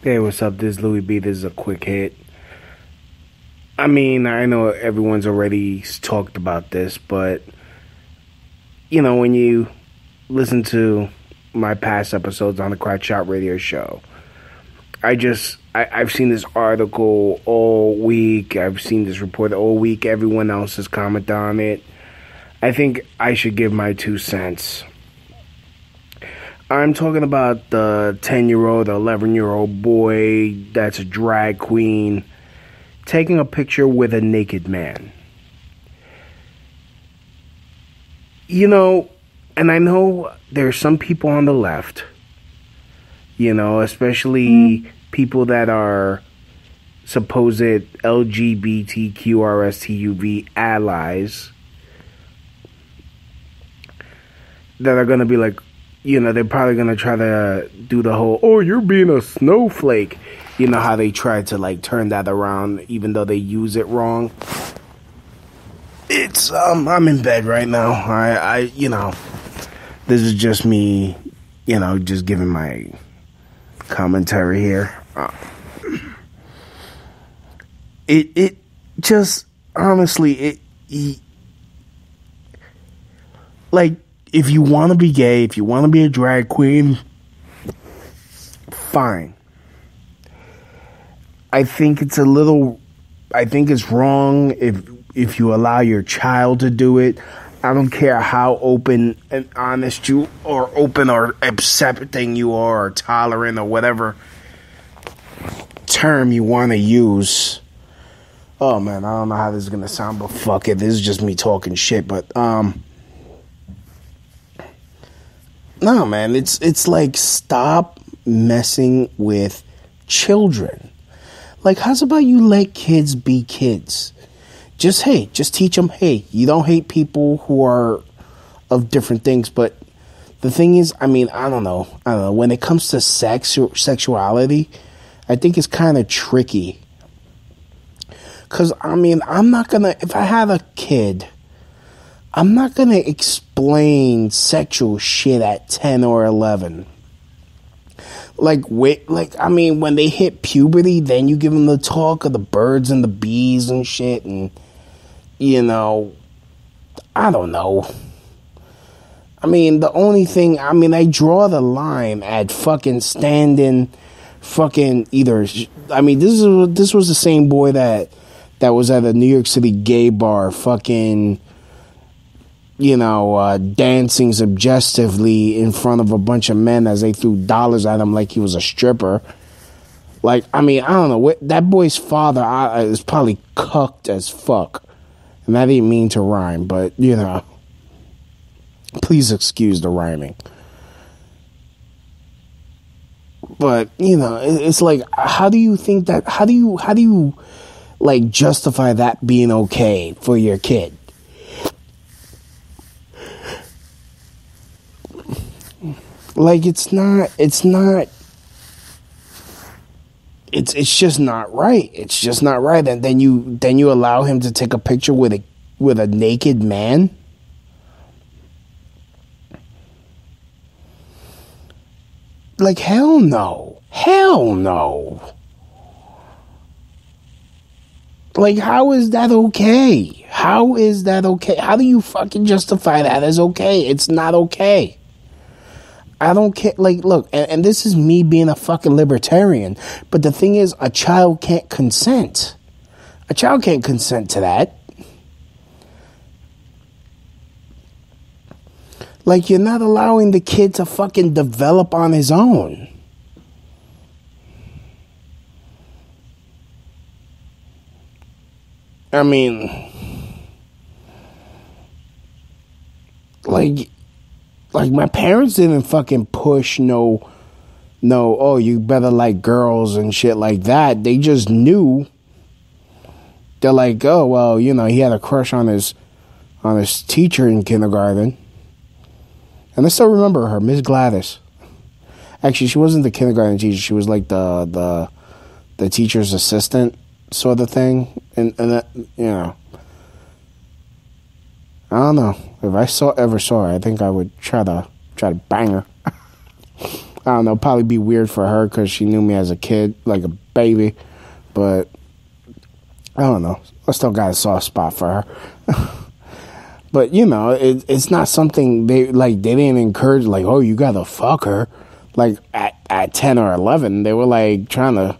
Hey, what's up? This is Louie B. This is a quick hit. I mean, I know everyone's already talked about this, but, when you listen to my past episodes on the Crack Shot Radio Show, I've seen this article all week. I've seen this report all week. Everyone else has commented on it. I think I should give my 2 cents. I'm talking about the 10-year-old, 11-year-old boy that's a drag queen taking a picture with a naked man. And I know there's some people on the left, especially people that are supposed LGBTQ RSTUV allies that are going to be like, they're probably going to try to do the whole, oh, you're being a snowflake. You know how they try to, turn that around, even though they use it wrong. It's, I'm in bed right now. I this is just me, just giving my commentary here. It just, honestly, if you want to be gay, if you want to be a drag queen, fine. I think it's wrong if you allow your child to do it. I don't care how open and honest you or open or accepting you are or tolerant or whatever term you want to use. Oh man, I don't know how this is gonna sound, but fuck it. This is just me talking shit, but no, man, it's like, stop messing with children. How's about you let kids be kids? Just teach them, hey, you don't hate people who are of different things, but the thing is, I don't know, when it comes to sexuality, I think it's kind of tricky. Because, I'm not gonna, if I have a kid, I'm not going to explain sexual shit at 10 or 11. When they hit puberty, then you give them the talk of the birds and the bees and shit. And, I don't know. The only thing, I draw the line at fucking standing fucking either. This was the same boy that was at a New York City gay bar fucking, dancing suggestively in front of a bunch of men as they threw dollars at him like he was a stripper. I don't know. That boy's father is probably cucked as fuck. And I didn't mean to rhyme, but, please excuse the rhyming. But, it's like, how do you think that, how do you justify that being okay for your kid? It's just not right. It's just not right. And then you allow him to take a picture with a naked man. Hell no. Hell no. How is that okay? How is that okay? How do you fucking justify that as okay? It's not okay. I don't care. Look, and this is me being a fucking libertarian, but the thing is, a child can't consent. A child can't consent to that. You're not allowing the kid to fucking develop on his own. My parents didn't fucking push no, oh, you better like girls and shit like that. They just knew. They're like, oh, well, he had a crush on his teacher in kindergarten. And I still remember her, Miss Gladys. Actually, she wasn't the kindergarten teacher. She was like the teacher's assistant sort of thing. And I don't know. If I ever saw her, I think I would try to bang her. I don't know, probably be weird for her because she knew me as a kid, like a baby. But I don't know. I still got a soft spot for her. But, you know, it's not something they didn't encourage, like, oh, you got to fuck her. Like, at 10 or 11, they were, like, trying to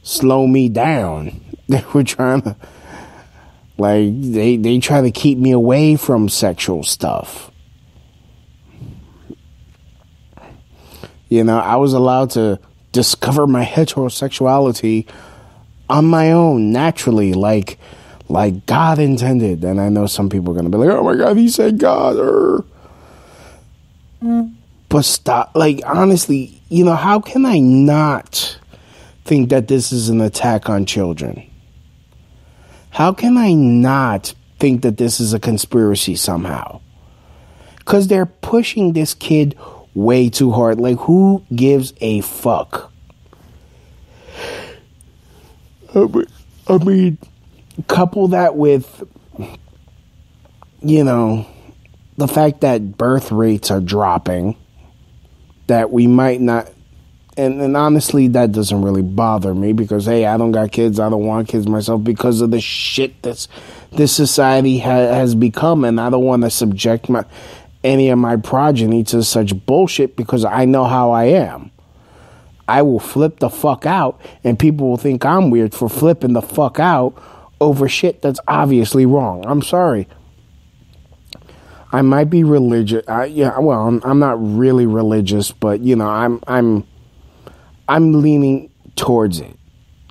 slow me down. They were trying to, like, they try to keep me away from sexual stuff. You know, I was allowed to discover my heterosexuality on my own, naturally, like God intended. And I know some people are going to be like, oh my God, he said God. But stop. Like, honestly, you know, how can I not think that this is an attack on children? How can I not think that this is a conspiracy somehow? Because they're pushing this kid way too hard. Like, who gives a fuck? I mean, couple that with, you know, the fact that birth rates are dropping, that we might not, and honestly, that doesn't really bother me because, hey, I don't got kids, I don't want kids myself because of the shit this society has become, and I don't want to subject any of my progeny to such bullshit because I know how I am. I will flip the fuck out, and people will think I'm weird for flipping the fuck out over shit that's obviously wrong. I'm sorry. I might be religious. I'm not really religious, but you know, I'm leaning towards it.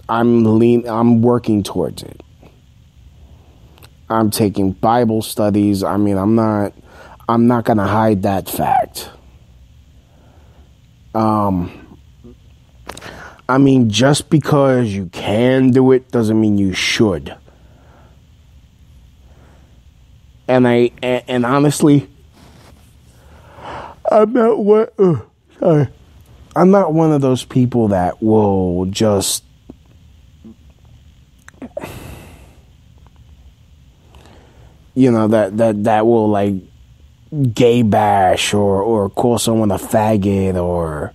I'm working towards it. I'm taking Bible studies. I mean, I'm not going to hide that fact. I mean, just because you can do it doesn't mean you should. And honestly, I'm not one of those people that will just that will like gay bash or call someone a faggot or,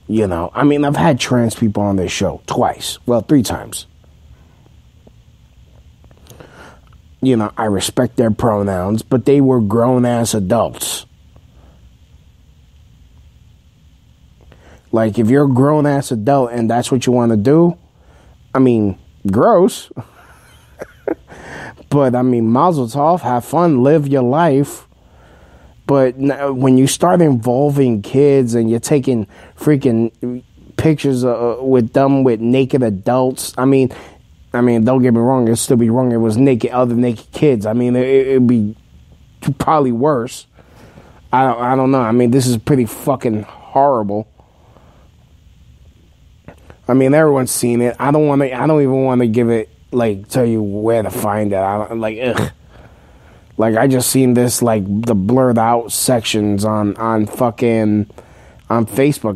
you know, I mean, I've had trans people on this show twice. Well, 3 times. You know, I respect their pronouns, but they were grown-ass adults. Like, if you're a grown-ass adult and that's what you want to do, I mean, gross. But, I mean, mazel tov, have fun, live your life. But when you start involving kids and you're taking freaking pictures with them with naked adults, I mean, don't get me wrong, it'd still be wrong. It was other naked kids. I mean, it'd be probably worse. I don't know. I mean, this is pretty fucking horrible. I mean, everyone's seen it. I don't even want to give it, like, tell you where to find it. Ugh. Like, I just seen this, like, the blurred out sections on Facebook.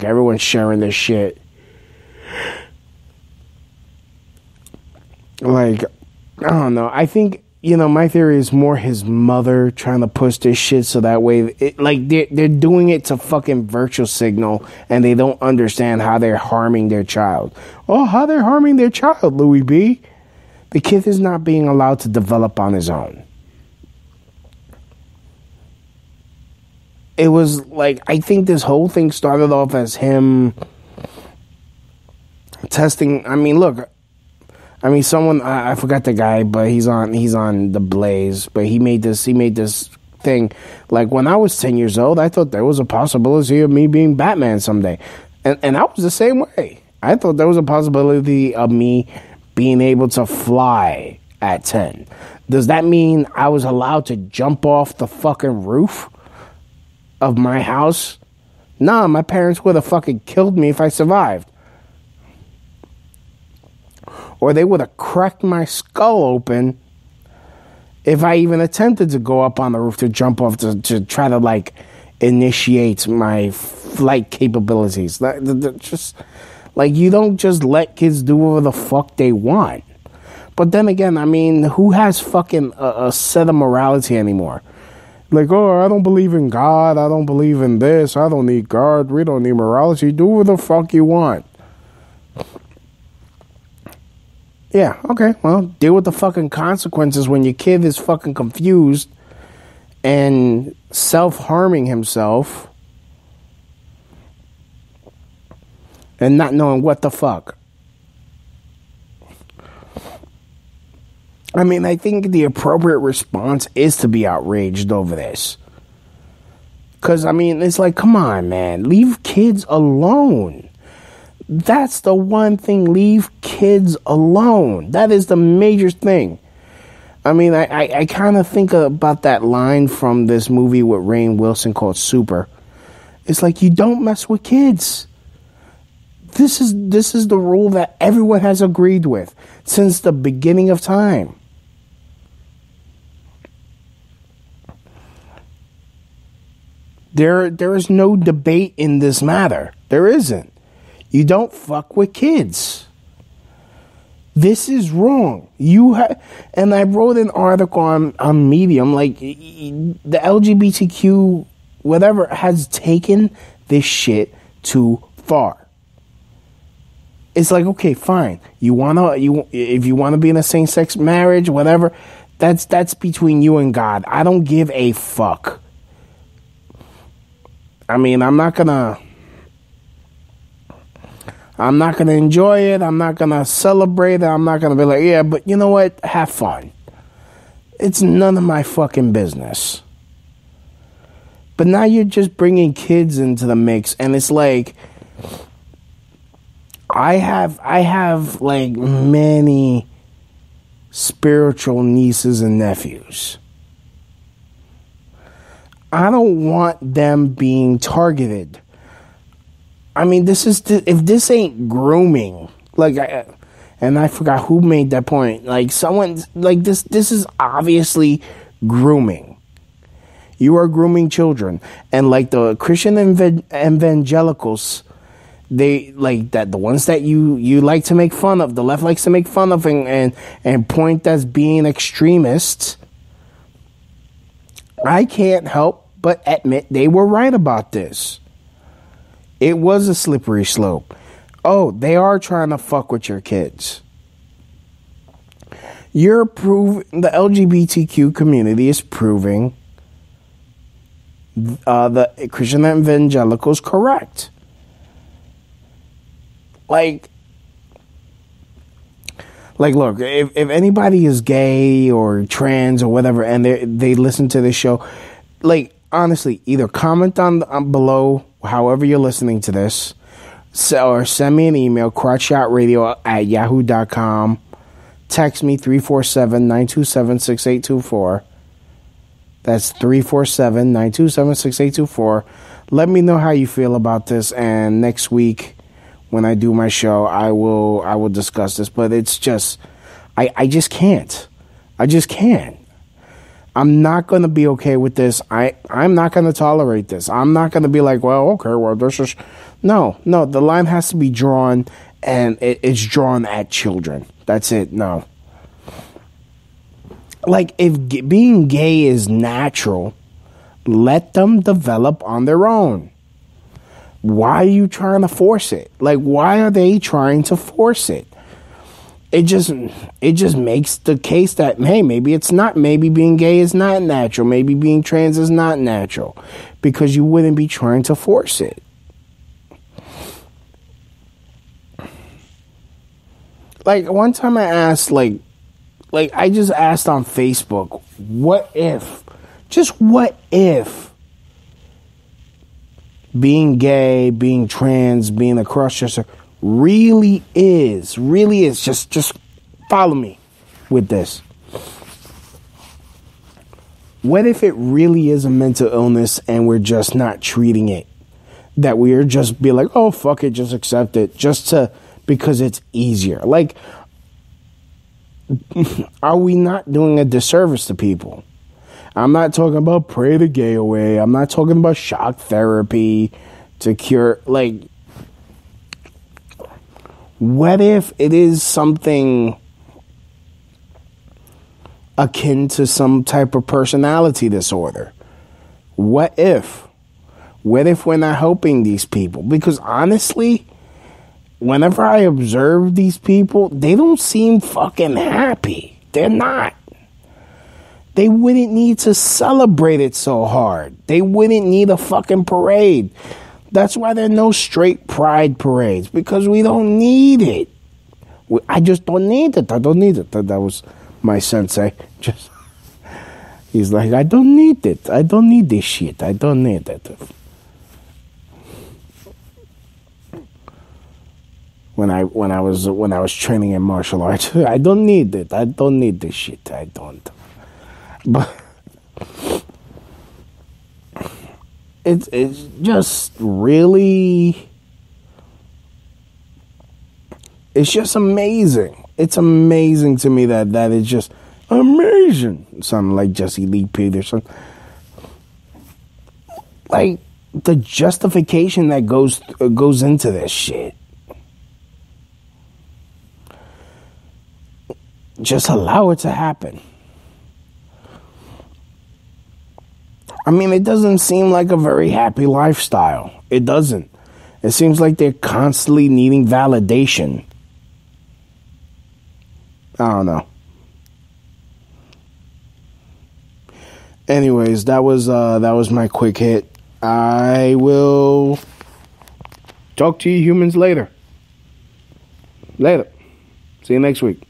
Everyone's sharing this shit. Like, I don't know. I think, you know, my theory is more his mother trying to push this shit so that way, they're doing it to fucking virtue signal, and they don't understand how they're harming their child. Oh, how they're harming their child, Louie B. The kid is not being allowed to develop on his own. It was like, I think this whole thing started off as him testing. I mean, look, someone, I forgot the guy, but he's on The Blaze, but he made this thing. Like, when I was 10 years old, I thought there was a possibility of me being Batman someday. And I was the same way. I thought there was a possibility of me being able to fly at 10. Does that mean I was allowed to jump off the fucking roof of my house? Nah, my parents would have fucking killed me if I survived. Or they would have cracked my skull open if I even attempted to go up on the roof to jump off to try to, like, initiate my flight capabilities. Just, like, you don't just let kids do whatever the fuck they want. But then again, I mean, who has fucking a set of morality anymore? Like, oh, I don't believe in God. I don't believe in this. I don't need God. We don't need morality. Do what the fuck you want. Yeah, okay. Well, deal with the fucking consequences when your kid is fucking confused and self-harming himself and not knowing what the fuck. I mean, I think the appropriate response is to be outraged over this. Because, I mean, it's like, come on, man. Leave kids alone. That's the one thing. Leave kids alone. That is the major thing. I mean, I kind of think about that line from this movie with Rainn Wilson called Super. It's like, you don't mess with kids. This is the rule that everyone has agreed with since the beginning of time. There is no debate in this matter. There isn't. You don't fuck with kids. This is wrong. And I wrote an article on Medium, like, the LGBTQ, whatever, has taken this shit too far. It's like, okay, fine. If you wanna be in a same-sex marriage, whatever, that's between you and God. I don't give a fuck. I mean, I'm not gonna enjoy it. I'm not gonna celebrate it. I'm not gonna be like, yeah, but you know what? Have fun. It's none of my fucking business. But now you're just bringing kids into the mix, and it's like, I have like many spiritual nieces and nephews. I don't want them being targeted. I mean, if this ain't grooming, like, and I forgot who made that point. Like, someone, like, this is obviously grooming. You are grooming children. And like the Christian evangelicals, they like that, the ones that you like to make fun of, the left likes to make fun of and point as being extremists. I can't help but admit they were right about this. It was a slippery slope. Oh, they are trying to fuck with your kids. The LGBTQ community is proving the Christian evangelicals correct. Like, look, if anybody is gay or trans or whatever, and they listen to this show, like, honestly, either comment on below, however you're listening to this, or send me an email, crotchshotradio@yahoo.com. Text me 347-927-6824. That's 347-927-6824. Let me know how you feel about this, and next week when I do my show, I will discuss this. But it's just, I just can't. I just can't. I'm not going to be okay with this. I'm not going to tolerate this. I'm not going to be like, well, okay, well, this is... No, the line has to be drawn, and it's drawn at children. That's it. No. Like, if being gay is natural, let them develop on their own. Why are you trying to force it? Like, why are they trying to force it? It just makes the case that, hey, maybe it's not. Maybe being gay is not natural. Maybe being trans is not natural. Because you wouldn't be trying to force it. Like, one time I asked, like I just asked on Facebook, what if being gay, being trans, being a cross-dresser really is, just follow me with this. What if it really is a mental illness and we're just not treating it? That we're just be like, oh, fuck it, just accept it, because it's easier. Like, are we not doing a disservice to people? I'm not talking about pray the gay away. I'm not talking about shock therapy to cure, like, what if it is something akin to some type of personality disorder? What if? What if we're not helping these people? Because honestly, whenever I observe these people, they don't seem fucking happy. They're not. They wouldn't need to celebrate it so hard. They wouldn't need a fucking parade. That's why there are no straight pride parades, because we don't need it. I just don't need it. I don't need it. That was my sensei. He's like, I don't need it. I don't need this shit. I don't need it. When I was training in martial arts, I don't need it. I don't need this shit. I don't. But it's just really, it's just amazing. It's amazing to me that is just amazing. Something like Jesse Lee Peterson. Like the justification that goes into this shit. Just allow it to happen. I mean, it doesn't seem like a very happy lifestyle. It doesn't. It seems like they're constantly needing validation. I don't know. Anyways, that was my quick hit. I will talk to you humans later. Later. See you next week.